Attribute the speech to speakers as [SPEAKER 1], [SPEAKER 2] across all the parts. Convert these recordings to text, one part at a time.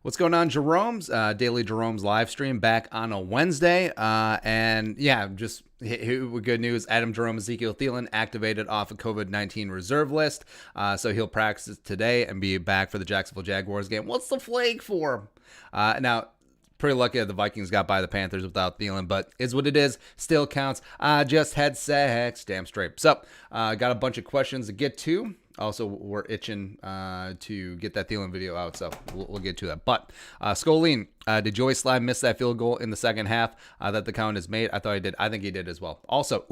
[SPEAKER 1] What's going on, Jeromes? Daily Jeromes live stream back on a Wednesday. And yeah, just with good news. Adam Jerome, Ezekiel Thielen activated off a COVID-19 reserve list. So he'll practice today and be back for the Jacksonville Jaguars game. What's the flag for? Now, pretty lucky that the Vikings got by the Panthers without Thielen, but is what it is. Still counts. I just had sex. Damn straight. So, got a bunch of questions to get to. Also, we're itching to get that Thielen video out, so we'll get to that. But, Skolene, did Joey Slye miss that field goal in the second half that the count is made? I thought he did. I think he did as well. Also,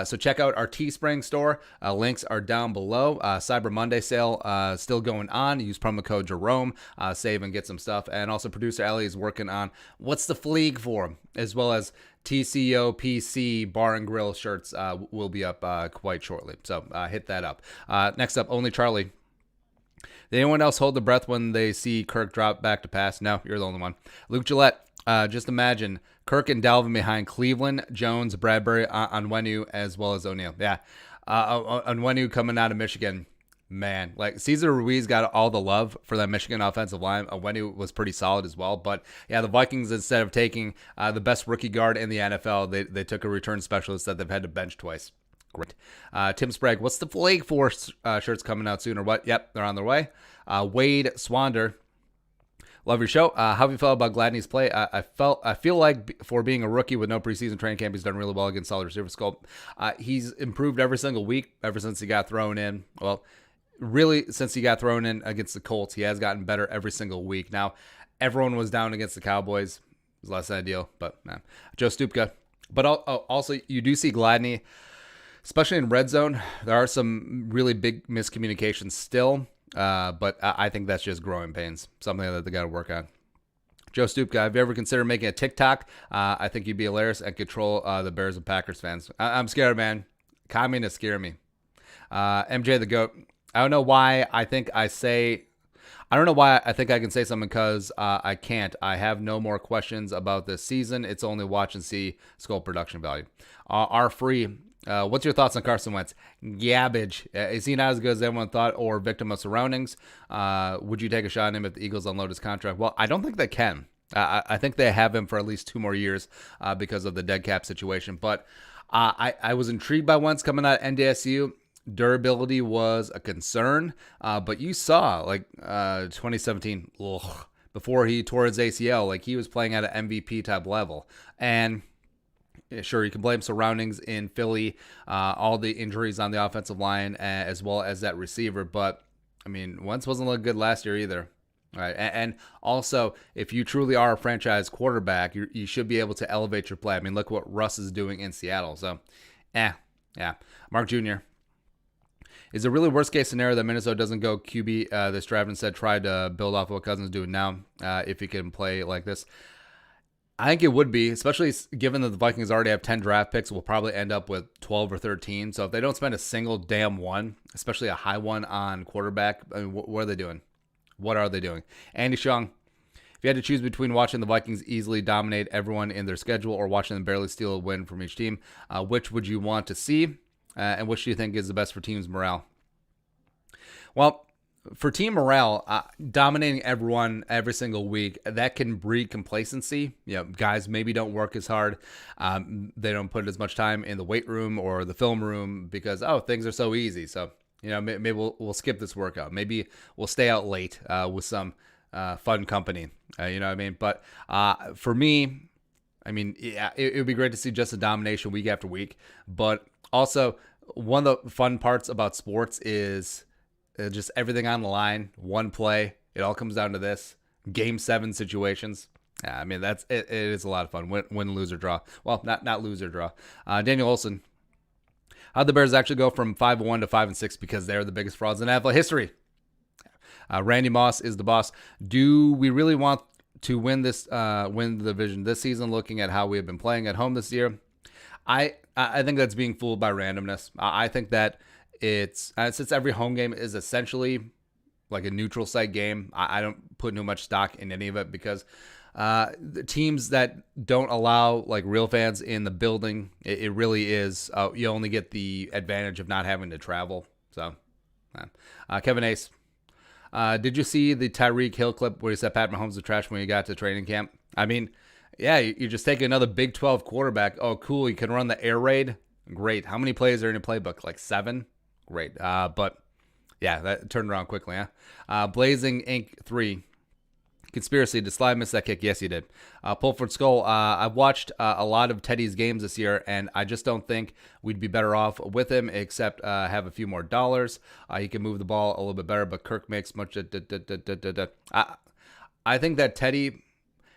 [SPEAKER 1] so check out our Teespring store. Links are down below. Cyber Monday sale still going on. Use promo code Jerome. Save and get some stuff. And also, producer Ellie is working on What's the Fleek for, as well as TCO PC Bar and Grill shirts will be up quite shortly. So hit that up. Next up, Only Charlie. Did anyone else hold their breath when they see Kirk drop back to pass? No, you're the only one. Luke Gillette, just imagine Kirk and Dalvin behind Cleveland, Jones, Bradbury, Onwenu, as well as O'Neal. Yeah, Onwenu coming out of Michigan. Man, like Cesar Ruiz got all the love for that Michigan offensive line. Onwenu was pretty solid as well. But yeah, the Vikings, instead of taking the best rookie guard in the NFL, they took a return specialist that they've had to bench twice. Great. Tim Sprague, what's the Flag Force shirts coming out soon or what? Yep, they're on their way. Wade Swander, love your show. How have you felt about Gladney's play? I feel like for being a rookie with no preseason training camp, he's done really well against solid receiver scope. He's improved every single week ever since he got thrown in. Well, really, since he got thrown in against the Colts, he has gotten better every single week. Now, everyone was down against the Cowboys. It was less than ideal, but nah. Joe Stupka. But also, you do see Gladney, especially in red zone. There are some really big miscommunications still, but I think that's just growing pains, something that they got to work on. Joe Stupka, have you ever considered making a TikTok? I think you'd be hilarious and control the Bears and Packers fans. I'm scared, man. Communists scare me. MJ the GOAT. I don't know why I think I can say something because I can't. I have no more questions about this season. It's only watch and see skull production value. R-Free, what's your thoughts on Carson Wentz? Garbage. Is he not as good as everyone thought or victim of surroundings? Would you take a shot at him if the Eagles unload his contract? Well, I don't think they can. I think they have him for at least 2 more years because of the dead cap situation. But I was intrigued by Wentz coming out of NDSU. Durability was a concern, but you saw 2017 before he tore his ACL, like he was playing at an MVP type level. And sure, you can blame surroundings in Philly, all the injuries on the offensive line, as well as that receiver. But I mean, Wentz wasn't looking good last year either. All right, and also, if you truly are a franchise quarterback, you should be able to elevate your play. I mean, look what Russ is doing in Seattle. So, yeah. Mark Jr. Is it really worst case scenario that Minnesota doesn't go QB this draft, instead try to build off what Cousins is doing now if he can play like this? I think it would be, especially given that the Vikings already have 10 draft picks. We'll probably end up with 12 or 13. So if they don't spend a single damn one, especially a high one on quarterback, I mean, what are they doing? What are they doing? Andy Shung, if you had to choose between watching the Vikings easily dominate everyone in their schedule or watching them barely steal a win from each team, which would you want to see? And which do you think is the best for team's morale? Well, for team morale, dominating everyone every single week, that can breed complacency. Guys maybe don't work as hard. They don't put as much time in the weight room or the film room because, things are so easy. So, maybe we'll skip this workout. Maybe we'll stay out late with some fun company. You know what I mean? But for me, I mean, yeah, it would be great to see just a domination week after week. But also, one of the fun parts about sports is just everything on the line, one play. It all comes down to this. Game 7 situations. Yeah, I mean, it is a lot of fun. Win, lose, or draw. Well, not lose or draw. Daniel Olson. How'd the Bears actually go from 5-1 to 5-6 because they're the biggest frauds in NFL history? Randy Moss is the boss. Do we really want to win the division this season, looking at how we have been playing at home this year? I think that's being fooled by randomness. I think that it's since every home game is essentially like a neutral site game, I don't put too much stock in any of it because The teams that don't allow like real fans in the building, it really is. You only get the advantage of not having to travel. So, Kevin Ace, did you see the Tyreek Hill clip where he said Pat Mahomes was trash when he got to training camp? I mean, yeah, you just take another Big 12 quarterback. Oh, cool. You can run the air raid. Great. How many plays are in your playbook? Like 7? Great. But yeah, that turned around quickly, huh? Blazing Inc. 3. Conspiracy, did Sly miss that kick? Yes, he did. Pulford Skull, I've watched a lot of Teddy's games this year, and I just don't think we'd be better off with him except have a few more dollars. He can move the ball a little bit better, but Kirk makes much. I think that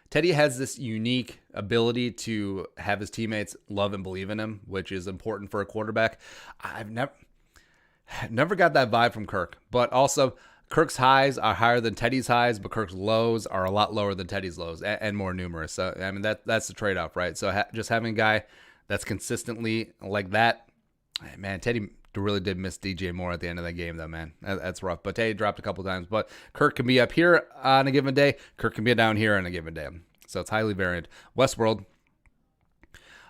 [SPEAKER 1] Teddy has this unique ability to have his teammates love and believe in him, which is important for a quarterback. I've never got that vibe from Kirk, but also Kirk's highs are higher than Teddy's highs, but Kirk's lows are a lot lower than Teddy's lows and more numerous. So, I mean, that's the trade-off, right? So just having a guy that's consistently like that, man, Teddy really did miss DJ Moore at the end of that game, though, man. That's rough. But Teddy dropped a couple times. But Kirk can be up here on a given day. Kirk can be down here on a given day. So it's highly variant. Westworld.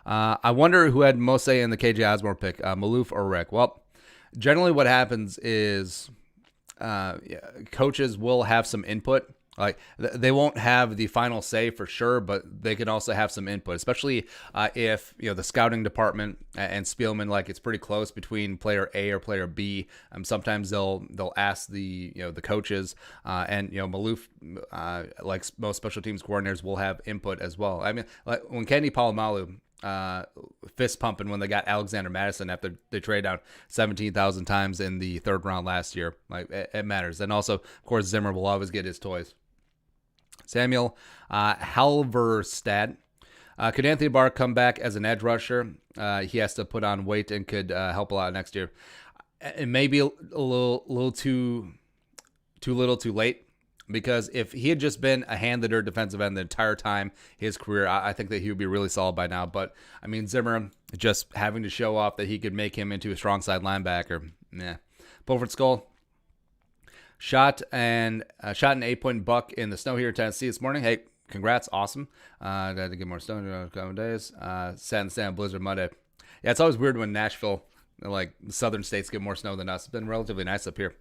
[SPEAKER 1] I wonder who had most say in the KJ Osborne pick, Maloof or Rick. Well, generally what happens is coaches will have some input. Like they won't have the final say for sure, but they can also have some input, especially if the scouting department and Spielman, like it's pretty close between player A or player B. Sometimes they'll ask the coaches and Maloof, like most special teams coordinators, will have input as well. I mean, like when Kenny Polamalu fist pumping when they got Alexander Madison after they traded down 17,000 times in the third round last year. Like it matters. And also, of course, Zimmer will always get his toys. Samuel Halverstad. Could Anthony Barr come back as an edge rusher? He has to put on weight and could help a lot next year. It may be a little too little too late. Because if he had just been a hand-the-dirt defensive end the entire time his career, I think that he would be really solid by now. But, I mean, Zimmer just having to show off that he could make him into a strong side linebacker. Yeah. Pulford Skull. Shot an 8-point buck in the snow here in Tennessee this morning. Hey, congrats. Awesome. Got to get more snow in a couple days. Sat in the sand blizzard Monday. Yeah, it's always weird when Nashville, like the southern states, get more snow than us. It's been relatively nice up here.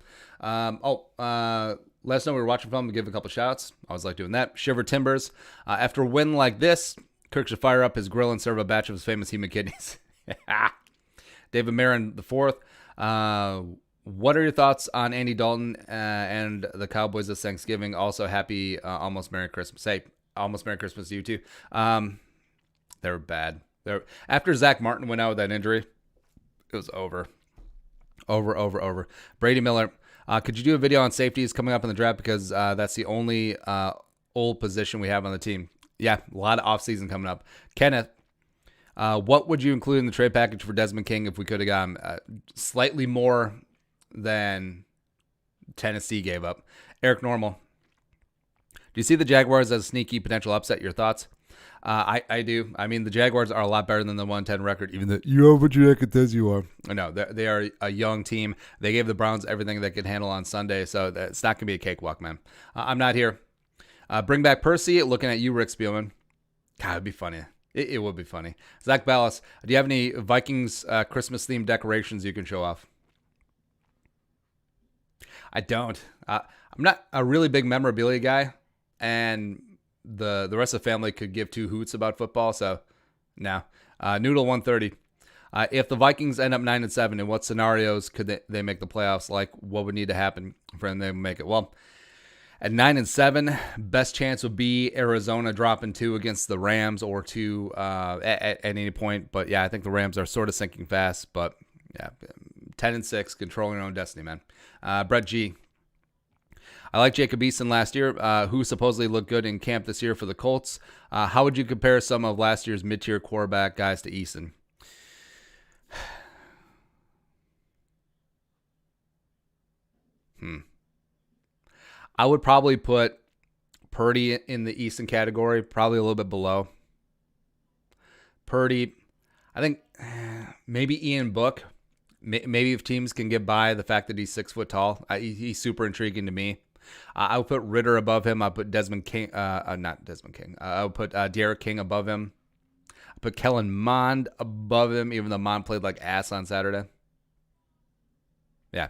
[SPEAKER 1] Let us know where we're watching from and give a couple shouts. I always like doing that. Shiver Timbers. After a win like this, Kirk should fire up his grill and serve a batch of his famous human kidneys. David Marin IV. What are your thoughts on Andy Dalton and the Cowboys this Thanksgiving? Also, happy almost Merry Christmas. Hey, almost Merry Christmas to you too. They were bad. After Zach Martin went out with that injury, it was over. Over. Brady Miller. Could you do a video on safeties coming up in the draft? Because that's the only old position we have on the team. Yeah, a lot of offseason coming up. Kenneth, what would you include in the trade package for Desmond King if we could have gotten slightly more than Tennessee gave up? Eric Normal, do you see the Jaguars as a sneaky potential upset? Your thoughts? I do. I mean, the Jaguars are a lot better than the 110 record, even though you are what your record says you are. No, they are a young team. They gave the Browns everything they could handle on Sunday, so it's not going to be a cakewalk, man. I'm not here. Bring back Percy. Looking at you, Rick Spielman. God, it'd be funny. It would be funny. Zach Ballas, do you have any Vikings Christmas-themed decorations you can show off? I don't. I'm not a really big memorabilia guy, and the rest of the family could give two hoots about football, so no. Noodle 130. If the Vikings end up 9-7, in what scenarios could they make the playoffs? Like, what would need to happen for them to make it? Well, at 9-7, best chance would be Arizona dropping 2 against the Rams or 2 at any point. But yeah, I think the Rams are sort of sinking fast. But yeah, 10-6, controlling their own destiny, man. Brett G. I like Jacob Eason last year, who supposedly looked good in camp this year for the Colts. How would you compare some of last year's mid-tier quarterback guys to Eason? I would probably put Purdy in the Eason category, probably a little bit below. Purdy, I think maybe Ian Book. Maybe if teams can get by the fact that he's 6 foot tall, he's super intriguing to me. I would put Ritter above him. I put Desmond King, not Desmond King. I would put Derek King above him. I put Kellen Mond above him, even though Mond played like ass on Saturday. Yeah,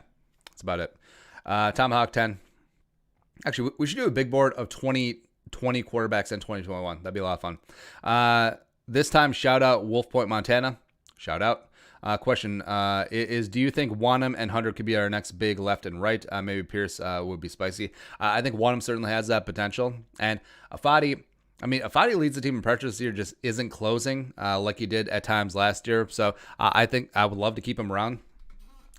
[SPEAKER 1] that's about it. Tomahawk 10. Actually, we should do a big board of 20 quarterbacks in 2021. That'd be a lot of fun. This time, shout out Wolf Point, Montana. Shout out. Question is, do you think Wanham and Hunter could be our next big left and right? Maybe Pierce would be spicy. I think Wanham certainly has that potential. And Afadi leads the team in pressure this year, just isn't closing like he did at times last year. So I think I would love to keep him around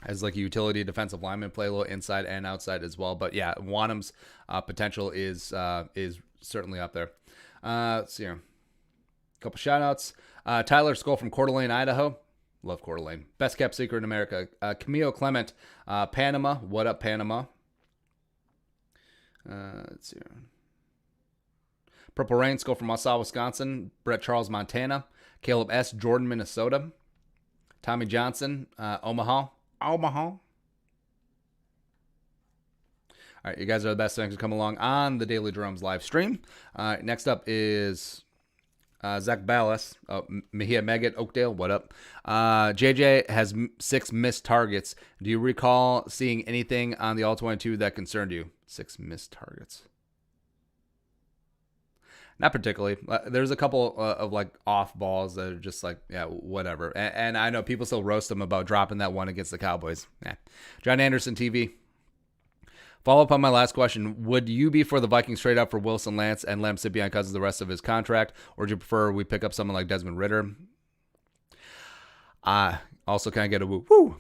[SPEAKER 1] as like a utility defensive lineman, play a little inside and outside as well. But yeah, Wanham's potential is certainly up there. Let's see here. A couple shout outs. Tyler Skull from Coeur d'Alene, Idaho. Love Coeur d'Alene. Best kept secret in America. Camilo Clement, Panama. What up, Panama? Let's see here. Purple Rain, Skull from Wausau, Wisconsin. Brett Charles, Montana. Caleb S., Jordan, Minnesota. Tommy Johnson, Omaha. All right, you guys are the best. Thanks for coming along on the Daily Jeromes live stream. Next up is Zach Ballas, Mejia Megat, Oakdale. What up? JJ has 6 missed targets. Do you recall seeing anything on the All-22 that concerned you? 6 missed targets. Not particularly. There's a couple of like off balls that are just like, yeah, whatever. And I know people still roast them about dropping that one against the Cowboys. Yeah. John Anderson TV. Follow up on my last question. Would you be for the Vikings trade up for Wilson Lance and let him sit behind Cousins the rest of his contract? Or do you prefer we pick up someone like Desmond Ritter? Also, can I get a woo? Woo.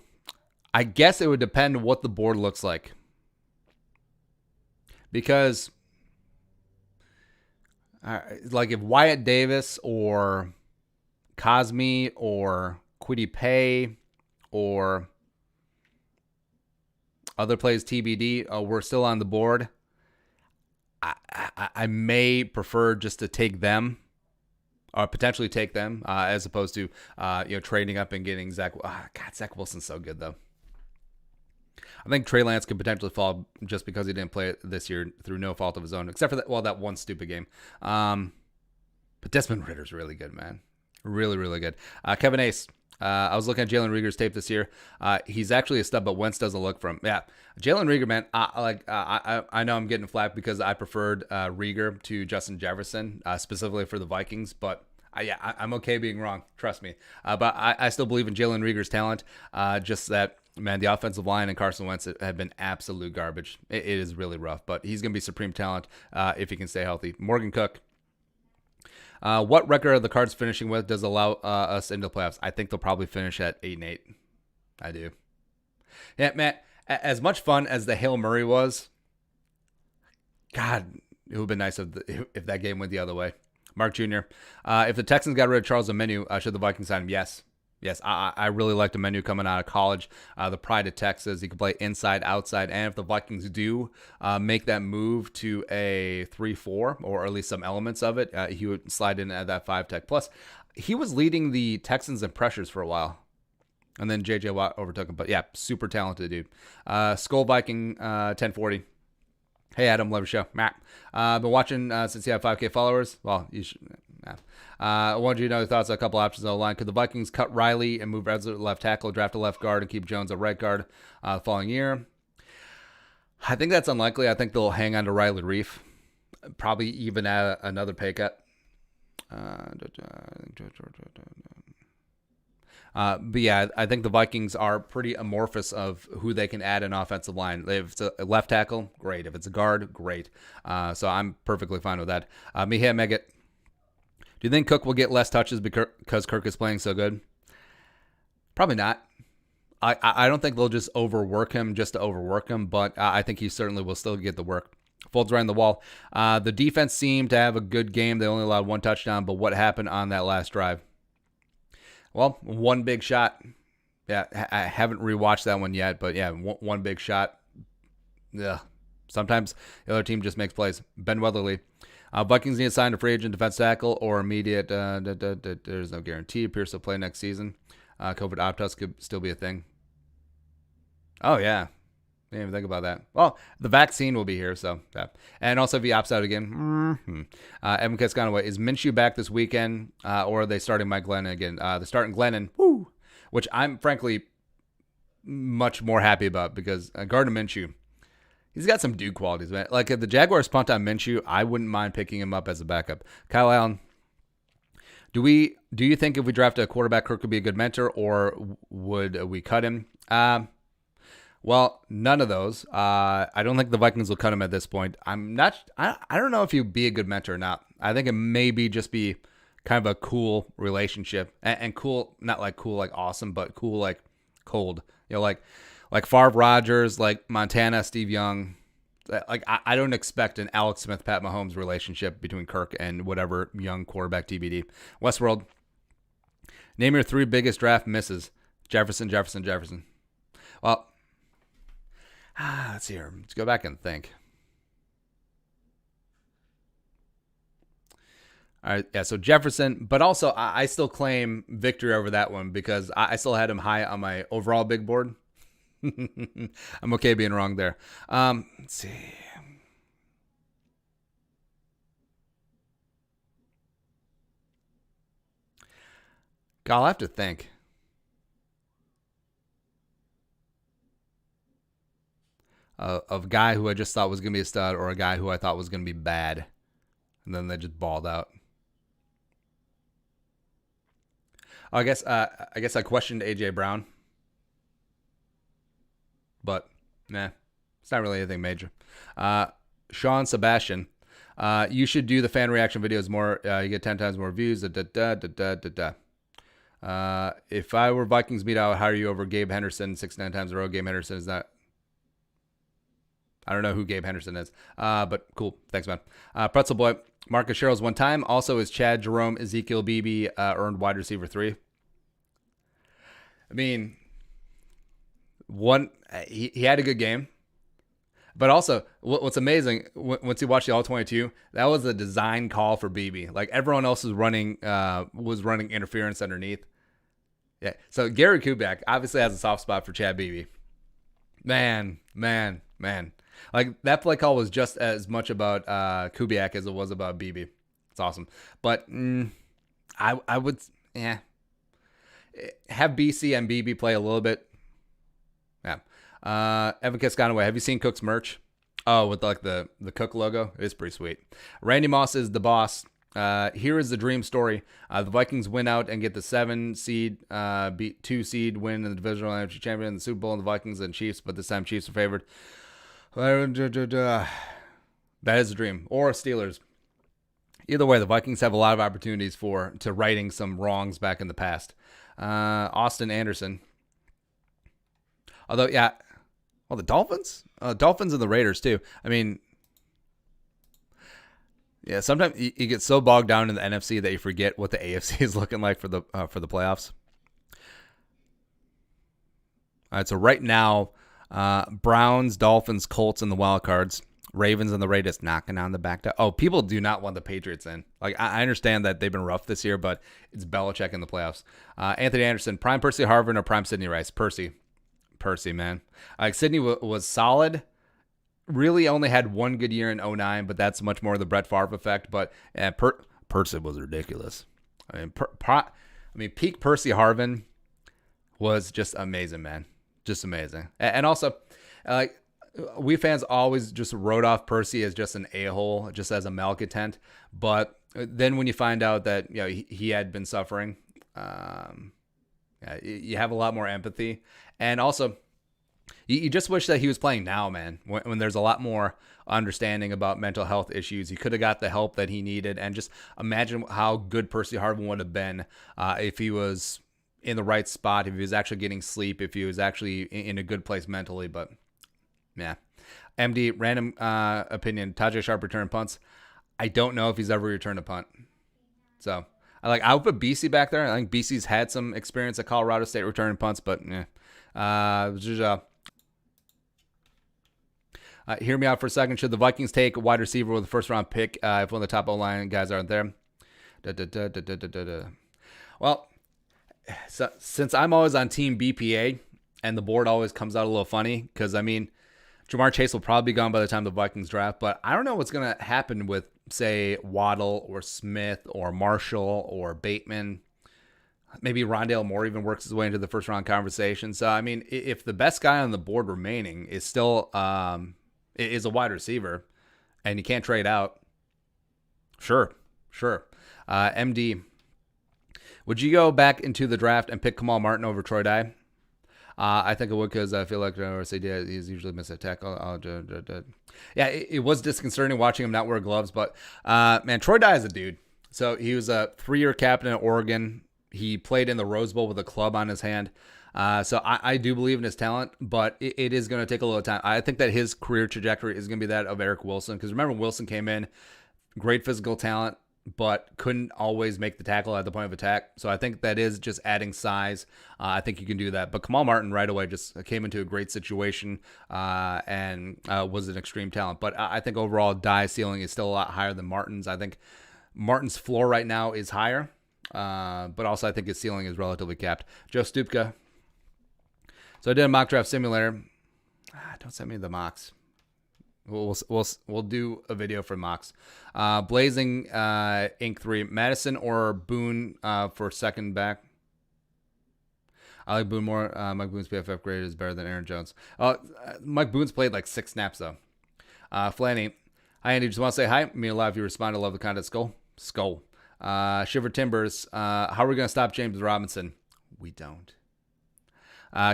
[SPEAKER 1] I guess it would depend what the board looks like. Because like if Wyatt Davis or Cosme or Kwity Paye or other plays TBD were still on the board, I may prefer just to take them or potentially take them as opposed to trading up and getting Zach. God, Zach Wilson's so good though. I think Trey Lance could potentially fall just because he didn't play it this year through no fault of his own, except for that one stupid game. But Desmond Ritter's really good, man. Really, really good. Kevin Ace. I was looking at Jalen Reagor's tape this year. He's actually a stud, but Wentz doesn't look for him. Yeah, Jalen Reagor, man. I know I'm getting flack because I preferred Reagor to Justin Jefferson, specifically for the Vikings, but I'm okay being wrong. Trust me. But I still believe in Jalen Reagor's talent. Just that, man, the offensive line and Carson Wentz have been absolute garbage. It is really rough, but he's going to be supreme talent if he can stay healthy. Morgan Cook. What record are the Cards finishing with does allow us into the playoffs? I think they'll probably finish at 8-8. I do. Yeah, man, as much fun as the Hail Murray was, God, it would have been nice if that game went the other way. Mark Jr. If the Texans got rid of Charles Omenihu, should the Vikings sign him? Yes. Yes, I really liked Omenihu coming out of college. The pride of Texas. He could play inside, outside. And if the Vikings do make that move to a 3-4, or at least some elements of it, he would slide in at that 5-tech. Plus, he was leading the Texans in pressures for a while. And then J.J. Watt overtook him. But yeah, super talented dude. Skull Viking 1040. Hey, Adam, love your show. Matt. Been watching since you have 5K followers. Well, you should. I wanted you to know your thoughts on a couple options on the line. Could the Vikings cut Riley and move Ezra to left tackle, draft a left guard, and keep Jones a right guard the following year? I think that's unlikely. I think they'll hang on to Riley Reef, probably even at another pay cut. But yeah, I think the Vikings are pretty amorphous of who they can add an offensive line. If it's a left tackle, great. If it's a guard, great. So I'm perfectly fine with that. Mihai Megat. Do you think Cook will get less touches because Kirk is playing so good? Probably not. I don't think they'll just overwork him just to overwork him, but I think he certainly will still get the work. Folds right in the wall. The defense seemed to have a good game. They only allowed 1 touchdown, but what happened on that last drive? Well, one big shot. Yeah, I haven't rewatched that one yet, but yeah, one big shot. Yeah. Sometimes the other team just makes plays. Ben Weatherly. Vikings need to sign a free agent defense tackle or immediate. There's no guarantee. Pierce will play next season. COVID opt-outs could still be a thing. Oh, yeah. Didn't even think about that. Well, the vaccine will be here, so yeah. And also, if he opts out again, Evan Kisconaway, is Minshew back this weekend, or are they starting Mike Glennon again? They're starting Glennon, which I'm frankly much more happy about because Gardner Minshew, he's got some dude qualities, man. Like if the Jaguars punt on Minshew, I wouldn't mind picking him up as a backup. Kyle Allen, do you think if we draft a quarterback, Kirk would be a good mentor, or would we cut him? Well, none of those. I don't think the Vikings will cut him at this point. I don't know if he'd be a good mentor or not. I think it maybe just be kind of a cool relationship, and cool, not like cool like awesome, but cool like cold. Like Favre, Rodgers, like Montana, Steve Young. Like I don't expect an Alex Smith, Pat Mahomes relationship between Kirk and whatever young quarterback TBD. Westworld, name your 3 biggest draft misses. Jefferson. Well, let's see here. Let's go back and think. All right, yeah, so Jefferson, but also I still claim victory over that one because I still had him high on my overall big board. I'm okay being wrong there. Let's see. God, I'll have to think. Of a guy who I just thought was going to be a stud or a guy who I thought was going to be bad. And then they just balled out. I guess I questioned A.J. Brown. But, it's not really anything major. Sean Sebastian, you should do the fan reaction videos more. You get 10 times more views. If I were Vikings beat, I would hire you over Gabe Henderson 6-9 times in a row. Gabe Henderson is not. I don't know who Gabe Henderson is, but cool. Thanks, man. Pretzel Boy, Marcus Sherrill's one time. Also, is Chad, Jerome, Ezekiel Beebe earned wide receiver 3? I mean, he had a good game, but also what's amazing once you watch the All 22, that was a design call for Beebe. Like everyone else was running interference underneath. Yeah. So Gary Kubiak obviously has a soft spot for Chad Beebe. Man. Like that play call was just as much about Kubiak as it was about Beebe. It's awesome. But I would have BC and Beebe play a little bit. Yeah. Evan Kisconaway, have you seen Cook's merch? Oh, with like the Cook logo? It's pretty sweet. Randy Moss is the boss. Here is the dream story. The Vikings win out and get the 7 seed, beat 2 seed, win in the divisional NFC champion, the Super Bowl, and the Vikings and Chiefs, but this time Chiefs are favored. That is a dream. Or Steelers. Either way, the Vikings have a lot of opportunities to righting some wrongs back in the past. Austin Anderson. Although, yeah, well, the Dolphins? Dolphins and the Raiders, too. I mean, yeah, sometimes you get so bogged down in the NFC that you forget what the AFC is looking like for the playoffs. All right, so right now, Browns, Dolphins, Colts, and the wild cards. Ravens and the Raiders knocking on the back door. Oh, people do not want the Patriots in. Like I understand that they've been rough this year, but it's Belichick in the playoffs. Anthony Anderson, prime Percy Harvin or prime Sidney Rice? Percy, man. Like Sidney was solid. Really only had one good year in 2009, but that's much more the Brett Favre effect. But Percy was ridiculous. I mean, peak Percy Harvin was just amazing, man. Just amazing. And also, like, we fans always just wrote off Percy as just an a-hole, just as a malcontent. But then when you find out that he had been suffering, you have a lot more empathy. And also, you just wish that he was playing now, man, when there's a lot more understanding about mental health issues. He could have got the help that he needed. And just imagine how good Percy Harvin would have been if he was in the right spot, if he was actually getting sleep, if he was actually in a good place mentally. But yeah. MD, random opinion. Tajay Sharp return punts. I don't know if he's ever returned a punt. So I would put BC back there. I think BC's had some experience at Colorado State returning punts, but hear me out for a second. Should the Vikings take a wide receiver with a first round pick if one of the top O-line guys aren't there? Well, so, since I'm always on team BPA and the board always comes out a little funny, because I mean, Jamar Chase will probably be gone by the time the Vikings draft, but I don't know what's going to happen with, say, Waddle or Smith or Marshall or Bateman. Maybe Rondale Moore even works his way into the first round conversation. So, I mean, if the best guy on the board remaining is still is a wide receiver and you can't trade out, sure. MD, would you go back into the draft and pick Kamal Martin over Troy Dye? I think I would, because I feel like he's usually missed a tackle. Yeah, it was disconcerting watching him not wear gloves, but man, Troy Dye is a dude. So he was a 3-year captain at Oregon. He played in the Rose Bowl with a club on his hand. So I do believe in his talent, but it is going to take a little time. I think that his career trajectory is going to be that of Eric Wilson, because remember, Wilson came in, great physical talent, but couldn't always make the tackle at the point of attack. So I think that is just adding size. I think you can do that. But Kamal Martin right away just came into a great situation and was an extreme talent. But I think overall Dye's ceiling is still a lot higher than Martin's. I think Martin's floor right now is higher, but also I think his ceiling is relatively capped. Joe Stupka. So I did a mock draft simulator. Don't send me the mocks. We'll do a video for mocks. Blazing Inc. 3. Madison or Boone for second back. I like Boone more. Mike Boone's PFF grade is better than Aaron Jones. Mike Boone's played like 6 snaps though. Flanny. Hi Andy, just want to say hi. Me alive, you respond. I love the content. Skull. Shiver Timbers. How are we going to stop James Robinson? We don't.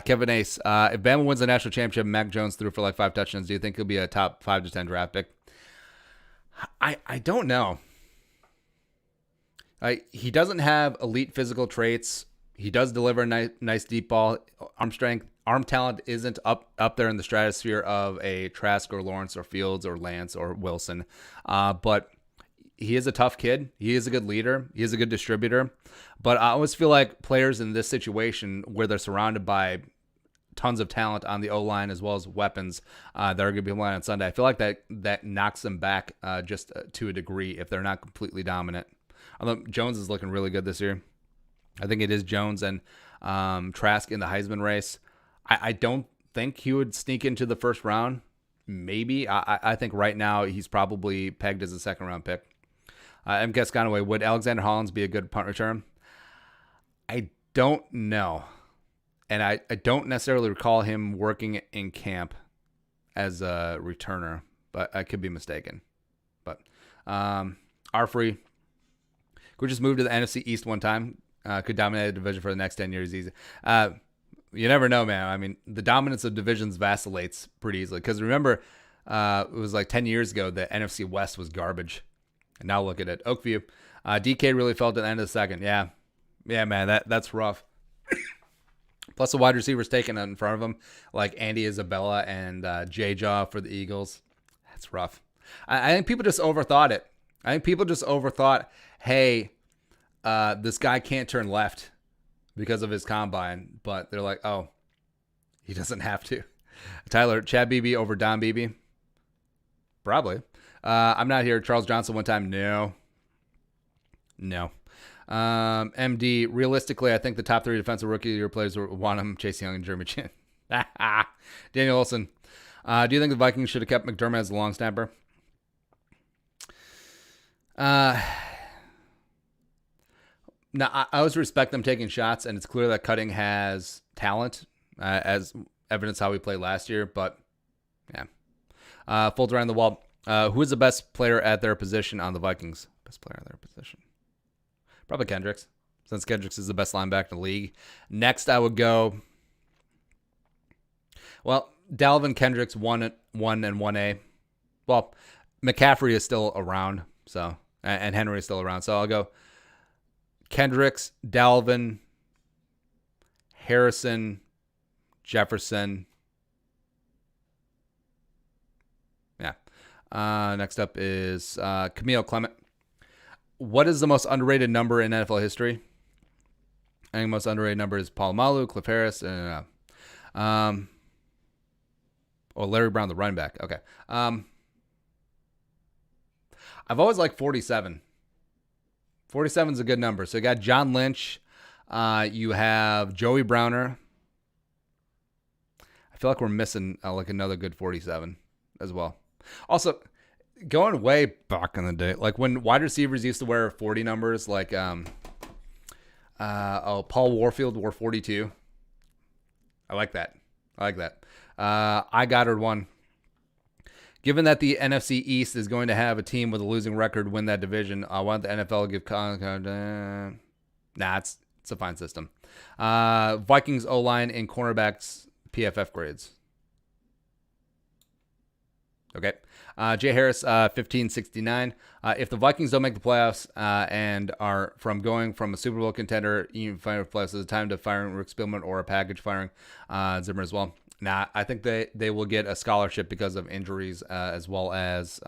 [SPEAKER 1] Kevin Ace, if Bama wins the national championship and Mac Jones threw for like 5 touchdowns, do you think he'll be a top 5 to 10 draft pick? I don't know. He doesn't have elite physical traits. He does deliver a nice deep ball. Arm talent isn't up there in the stratosphere of a Trask or Lawrence or Fields or Lance or Wilson. But he is a tough kid. He is a good leader. He is a good distributor. But I always feel like players in this situation where they're surrounded by tons of talent on the O-line as well as weapons that are going to be playing on Sunday, I feel like that knocks them back just to a degree if they're not completely dominant. Although Jones is looking really good this year. I think it is Jones and Trask in the Heisman race. I don't think he would sneak into the first round. Maybe. I think right now he's probably pegged as a second-round pick. M. Gasconaway, would Alexander Hollins be a good punt return? I don't know. And I don't necessarily recall him working in camp as a returner, but I could be mistaken. But Free could just move to the NFC East one time. Could dominate the division for the next 10 years easy. You never know, man. I mean, the dominance of divisions vacillates pretty easily. Because remember, it was like 10 years ago that NFC West was garbage. And now look at it. Oakview. DK really felt at the end of the second. Yeah, man, that's rough. Plus the wide receivers taken in front of him, like Andy Isabella and J-Jaw for the Eagles. That's rough. I think people just overthought it. I think people just overthought, hey, this guy can't turn left because of his combine. But they're like, oh, he doesn't have to. Tyler, Chad Beebe over Don Beebe? Probably. I'm not here. Charles Johnson one time. No. MD, realistically, I think the top 3 defensive rookie of the year players want him, Chase Young and Jeremy Chin. Daniel Olson. Do you think the Vikings should have kept McDermott as a long snapper? Now, I always respect them taking shots, and it's clear that Cutting has talent, as evidence how we played last year, but yeah. Folds around the wall. Who is the best player at their position on the Vikings? Best player at their position. Probably Kendricks, since Kendricks is the best linebacker in the league. Next, I would go, well, Dalvin Kendricks 1 and 1A. Well, McCaffrey is still around, so, and Henry is still around. So I'll go Kendricks, Dalvin, Harrison, Jefferson. Yeah. Next up is Camille Clement. What is the most underrated number in NFL history? I think the most underrated number is Paul Malu, Cliff Harris, and Larry Brown, the running back. Okay. I've always liked 47. 47 is a good number. So you got John Lynch. You have Joey Browner. I I feel like we're missing like another good 47 as well. Also, going way back in the day, like when wide receivers used to wear 40 numbers, like Paul Warfield wore 42. I like that. I Goddard one. Given that the NFC East is going to have a team with a losing record win that division, I want the NFL to give it's a fine system. Vikings O-line and cornerbacks PFF grades. Okay. Jay Harris, 1569. If the Vikings don't make the playoffs and are going from a Super Bowl contender, even final playoffs, is it time to fire Rick Spielman or a package firing Zimmer as well? Nah, I think they will get a scholarship because of injuries as well as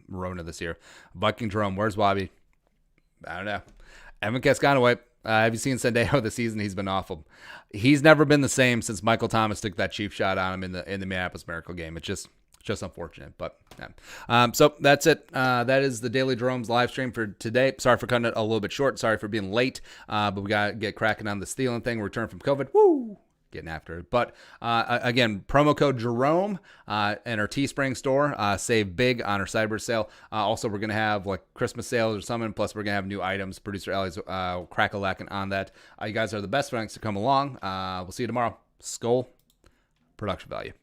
[SPEAKER 1] Rona this year. Viking Jerome, where's Wabi? I don't know. Evan Cascanaway. Have you seen Sendejo this season? He's been awful. He's never been the same since Michael Thomas took that cheap shot on him in the Minneapolis Miracle game. It's just unfortunate, but yeah. So that's it. That is the Daily Jerome's live stream for today. Sorry for cutting it a little bit short. Sorry for being late, but we got to get cracking on the stealing thing. Return from COVID. Woo! Getting after it. But again, promo code Jerome in our Teespring store. Save big on our cyber sale. Also, we're going to have like Christmas sales or something. Plus, we're going to have new items. Producer Ellie's crack-a-lacking on that. You guys are the best. Thanks for coming along. We'll see you tomorrow. Skull production value.